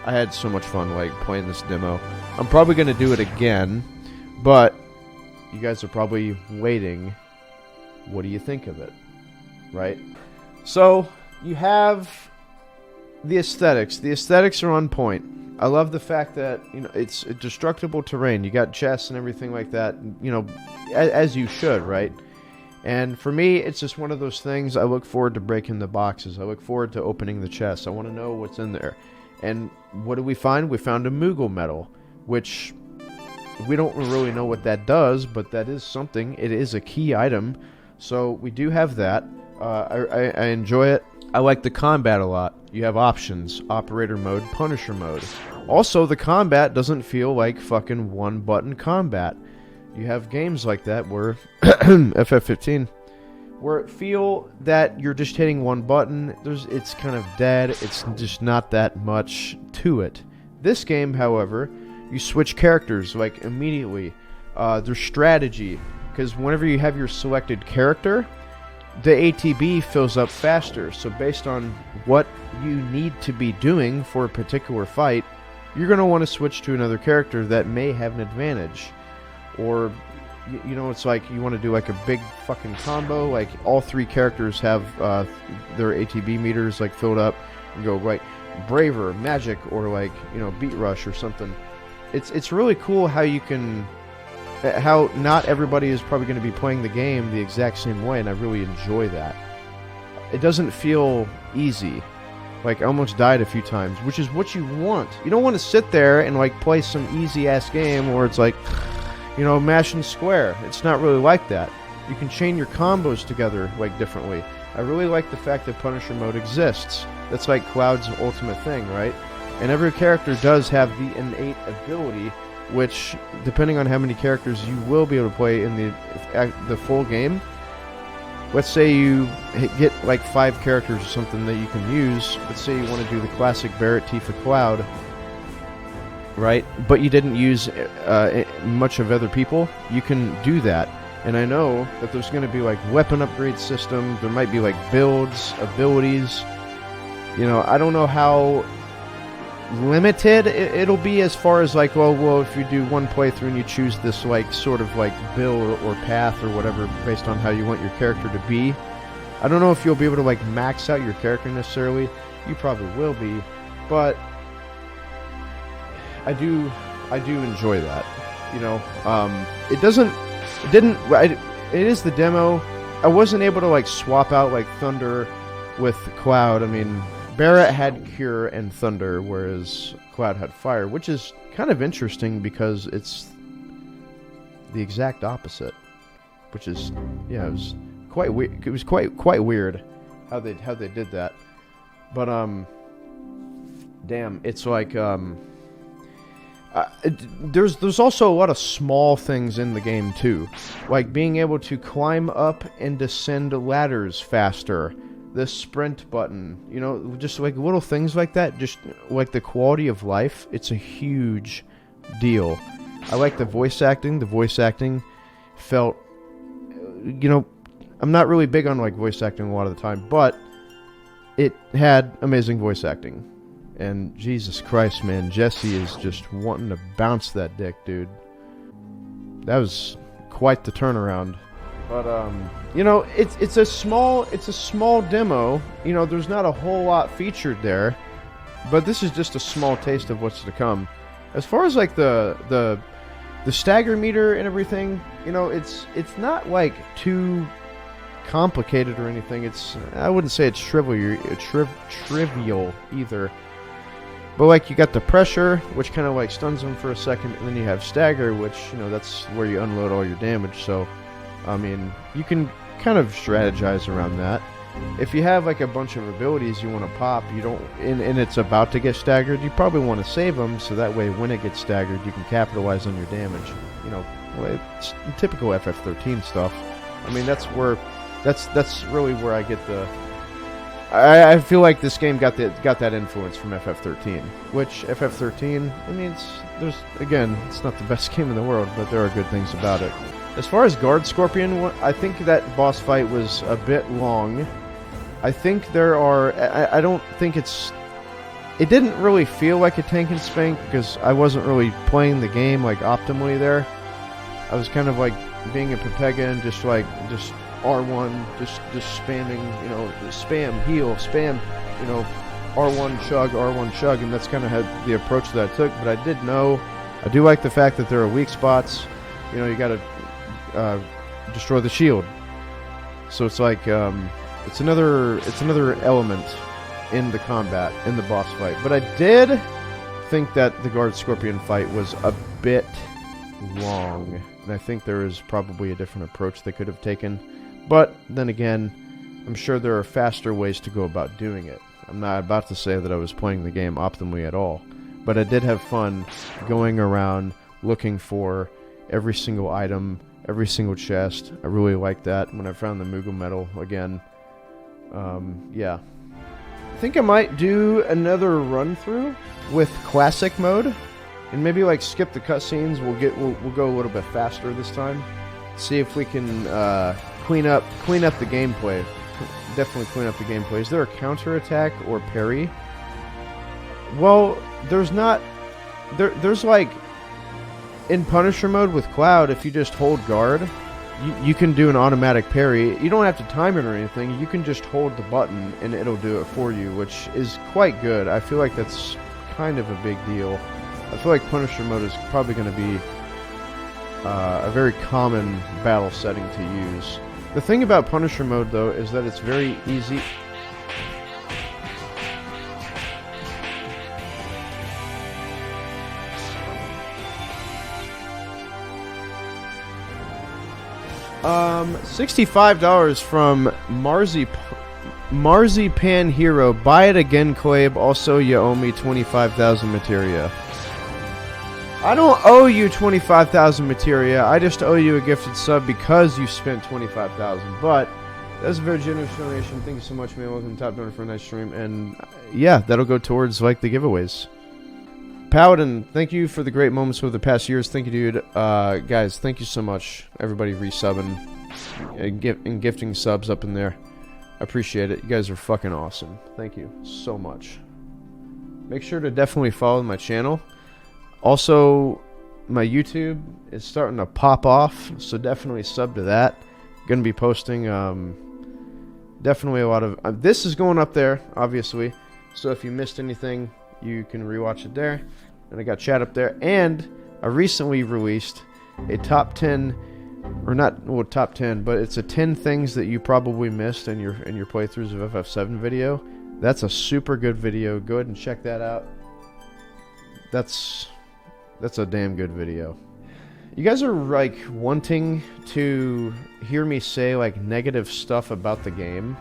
I had so much fun like playing this demo. I'm probably gonna do it again, but you guys are probably waiting. What do you think of it? Right? So you have the aesthetics. The aesthetics are on point. I love the fact that, you know, it's a destructible terrain. You got chests and everything like that, you know, as you should, right? And for me, it's just one of those things. I look forward to breaking the boxes. I look forward to opening the chests. I want to know what's in there. And what did we find? We found a Moogle medal, which we don't really know what that does, but that is something. It is a key item. So we do have that. I enjoy it. I like the combat a lot. You have options: operator mode, punisher mode. Also, the combat doesn't feel like fucking one-button combat. You have games like that where FF15, where it feel that you're just hitting one button. It's kind of dead. It's just not that much to it. This game, however, you switch characters like immediately. There's strategy, because whenever you have your selected character, the ATB fills up faster. So based on what you need to be doing for a particular fight, you're going to want to switch to another character that may have an advantage. Or, you know, it's like you want to do like a big fucking combo, like all three characters have their ATB meters like filled up, and go like Braver, Magic, or like, you know, Beat Rush or something. It's really cool how you can... how not everybody is probably going to be playing the game the exact same way, and I really enjoy that. It doesn't feel easy. Like, I almost died a few times, which is what you want. You don't want to sit there and, like, play some easy-ass game where it's like, you know, mash and square. It's not really like that. You can chain your combos together, like, differently. I really like the fact that Punisher mode exists. That's like Cloud's ultimate thing, right? And every character does have the innate ability, which, depending on how many characters you will be able to play in the full game, let's say you get like 5 characters or something that you can use. Let's say you want to do the classic Barret, Tifa, Cloud, right? But you didn't use much of other people. You can do that. And I know that there's going to be like weapon upgrade system. There might be like builds, abilities. You know, I don't know how limited it'll be as far as like, well, if you do one playthrough and you choose this like sort of like build or path or whatever based on how you want your character to be, I don't know if you'll be able to like max out your character necessarily. You probably will be, but I do enjoy that. You know, it is the demo. I wasn't able to like swap out like Thunder with Cloud. I mean, Barret had Cure and Thunder, whereas Cloud had Fire, which is kind of interesting because it's the exact opposite. Which is, yeah, it was quite weird. It was quite weird how they did that. But damn, it's like there's also a lot of small things in the game too, like being able to climb up and descend ladders faster. The sprint button, you know, just like little things like that, just like the quality of life, it's a huge deal. I like the voice acting. The voice acting felt, you know, I'm not really big on like voice acting a lot of the time, but it had amazing voice acting. And Jesus Christ, man, Jesse is just wanting to bounce that dick, dude. That was quite the turnaround. But you know, it's a small demo. You know, there's not a whole lot featured there, but this is just a small taste of what's to come. As far as like the stagger meter and everything, you know, it's not like too complicated or anything. I wouldn't say it's trivial either. But like you got the pressure, which kind of like stuns them for a second, and then you have stagger, which, you know, that's where you unload all your damage. So I mean, you can kind of strategize around that. If you have like a bunch of abilities you want to pop, you don't, and it's about to get staggered, you probably want to save them so that way when it gets staggered, you can capitalize on your damage. You know, it's typical FF13 stuff. I mean, that's really where I get the. I feel like this game got that influence from FF13, which FF13, I mean, it's not the best game in the world, but there are good things about it. As far as Guard Scorpion, I think that boss fight was a bit long. I think there are... I don't think it's it didn't really feel like a tank and spank because I wasn't really playing the game like optimally there. I was kind of like being a Pepega and just R1, just spamming, you know, spam, heal, spam, you know, R1 chug, and that's kind of had the approach that I took. But I do like the fact that there are weak spots. You know, you got to destroy the shield. So it's like it's another element in the combat, in the boss fight. But I did think that the Guard Scorpion fight was a bit long, and I think there is probably a different approach they could have taken. But then again, I'm sure there are faster ways to go about doing it. I'm not about to say that I was playing the game optimally at all, but I did have fun going around looking for every single item, every single chest. I really liked that when I found the Moogle Medal again. Yeah. I think I might do another run through with classic mode, and maybe like skip the cutscenes. We'll go a little bit faster this time. See if we can clean up the gameplay. Definitely clean up the gameplay. Is there a counterattack or parry? Well, there's not. There's like in Punisher mode with Cloud, if you just hold guard, you can do an automatic parry. You don't have to time it or anything. You can just hold the button and it'll do it for you, which is quite good. I feel like that's kind of a big deal. I feel like Punisher mode is probably going to be a very common battle setting to use. The thing about Punisher mode, though, is that it's very easy. $65 from Marzipan Hero. Buy it again, Clabe. Also, you owe me 25,000 materia. I don't owe you 25,000 materia. I just owe you a gifted sub because you spent 25,000. But that's a very generous donation. Thank you so much, man. Welcome to Top Donor for a nice stream. And yeah, that'll go towards like the giveaways. Paladin, thank you for the great moments over the past years. Thank you, dude. Guys, thank you so much. Everybody resubbing and gifting subs up in there. I appreciate it. You guys are fucking awesome. Thank you so much. Make sure to definitely follow my channel. Also, my YouTube is starting to pop off, so definitely sub to that. Gonna be posting definitely a lot of... this is going up there, obviously. So if you missed anything, you can rewatch it there. And I got chat up there. And I recently released a top 10... or not, well, top 10, but it's a 10 things that you probably missed in your playthroughs of FF7 video. That's a super good video. Go ahead and check that out. That's a damn good video. You guys are like wanting to hear me say like negative stuff about the game.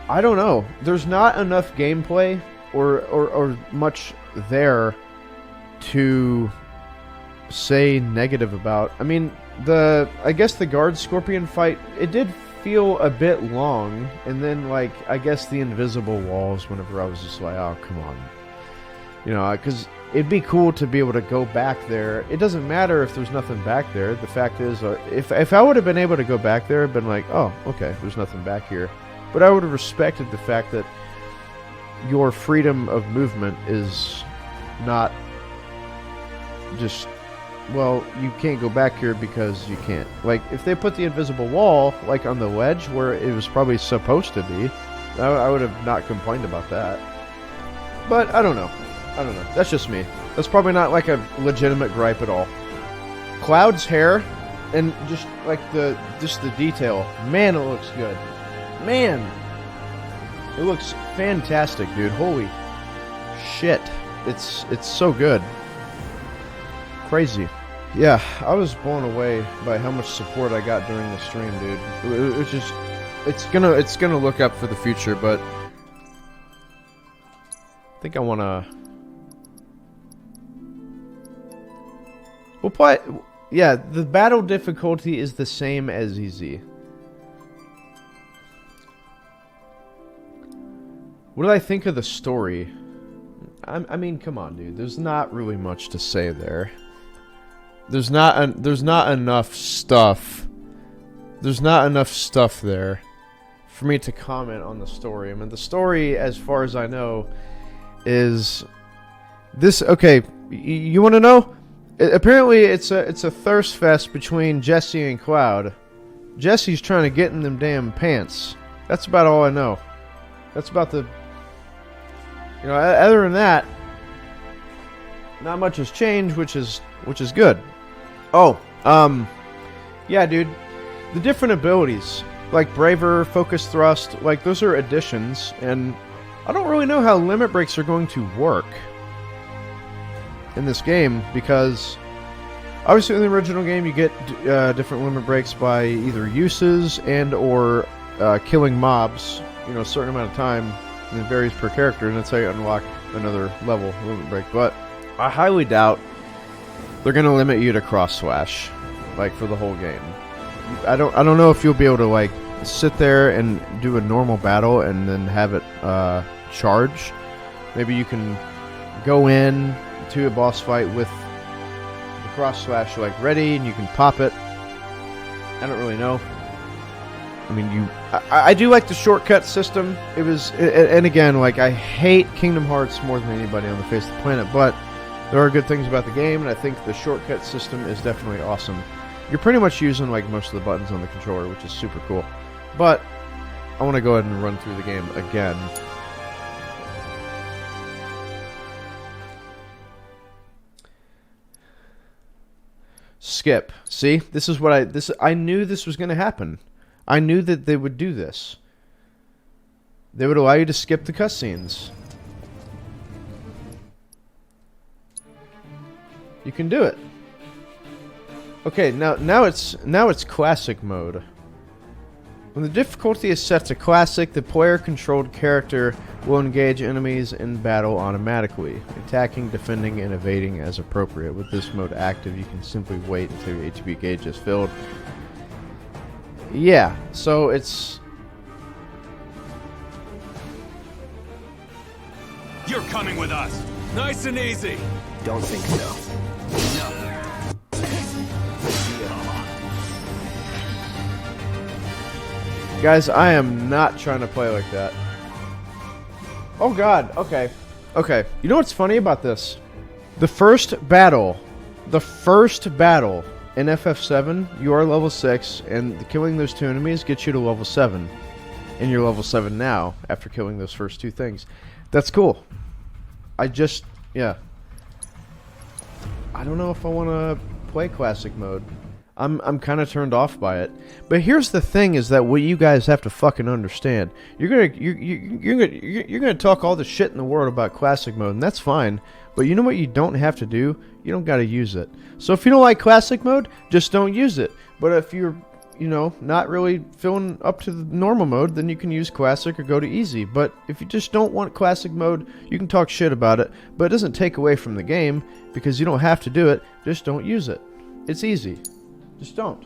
I don't know. There's not enough gameplay or much there to say negative about. I mean, I guess the Guard Scorpion fight, it did feel a bit long, and then like I guess the invisible walls whenever I was just like, oh come on. You know, because it'd be cool to be able to go back there. It doesn't matter if there's nothing back there. The fact is, if I would have been able to go back there, I'd been like, oh, okay, there's nothing back here. But I would have respected the fact that your freedom of movement is not just, well, you can't go back here because you can't. Like, if they put the invisible wall, like, on the ledge where it was probably supposed to be, I would have not complained about that. But, I don't know. That's just me. That's probably not like a legitimate gripe at all. Cloud's hair and just like the detail. Man, it looks good. Man, it looks fantastic, dude. Holy shit. It's so good. Crazy. Yeah, I was blown away by how much support I got during the stream, dude. It was just it's gonna look up for the future, but I think I wanna. We'll play... yeah, the battle difficulty is the same as easy. What did I think of the story? I mean, come on, dude. There's not really much to say there. There's not enough stuff. There's not enough stuff there for me to comment on the story. I mean, the story, as far as I know, is This okay? You want to know? Apparently, it's a thirst fest between Jesse and Cloud. Jesse's trying to get in them damn pants. That's about all I know. That's about the. You know, other than that, not much has changed, which is good. Oh, yeah, dude. The different abilities, like Braver, Focus Thrust, like those are additions, and I don't really know how limit breaks are going to work in this game, because obviously in the original game you get different limit breaks by either uses and or killing mobs, you know, a certain amount of time, and it varies per character, and that's how you unlock another level limit break. But I highly doubt they're going to limit you to cross slash, like, for the whole game. I don't know if you'll be able to, like, sit there and do a normal battle and then have it charge. Maybe you can go in to a boss fight with the cross slash, like, ready, and you can pop it. I don't really know. I mean, I do like the shortcut system. It was, and again, like, I hate Kingdom Hearts more than anybody on the face of the planet, but there are good things about the game, and I think the shortcut system is definitely awesome. You're pretty much using, like, most of the buttons on the controller, which is super cool. But I want to go ahead and run through the game again. Skip. See? This is what I knew this was going to happen. I knew that they would do this. They would allow you to skip the cutscenes. You can do it. Okay, now it's classic mode. When the difficulty is set to classic, the player-controlled character will engage enemies in battle automatically, attacking, defending, and evading as appropriate. With this mode active, you can simply wait until your HP gauge is filled. Yeah, so it's... You're coming with us! Nice and easy! Don't think so. Guys, I am not trying to play like that. Oh god, okay. Okay, you know what's funny about this? The first battle in FF7, you are level 6, and killing those two enemies gets you to level 7. And you're level 7 now, after killing those first two things. That's cool. Yeah. I don't know if I want to play classic mode. I'm kind of turned off by it. But here's the thing: is that what you guys have to fucking understand. You're gonna talk all the shit in the world about classic mode, and that's fine. But you know what you don't have to do? You don't gotta use it. So if you don't like classic mode, just don't use it. But if you're, you know, not really feeling up to the normal mode, then you can use classic or go to easy. But if you just don't want classic mode, you can talk shit about it. But it doesn't take away from the game, because you don't have to do it. Just don't use it. It's easy. Just don't.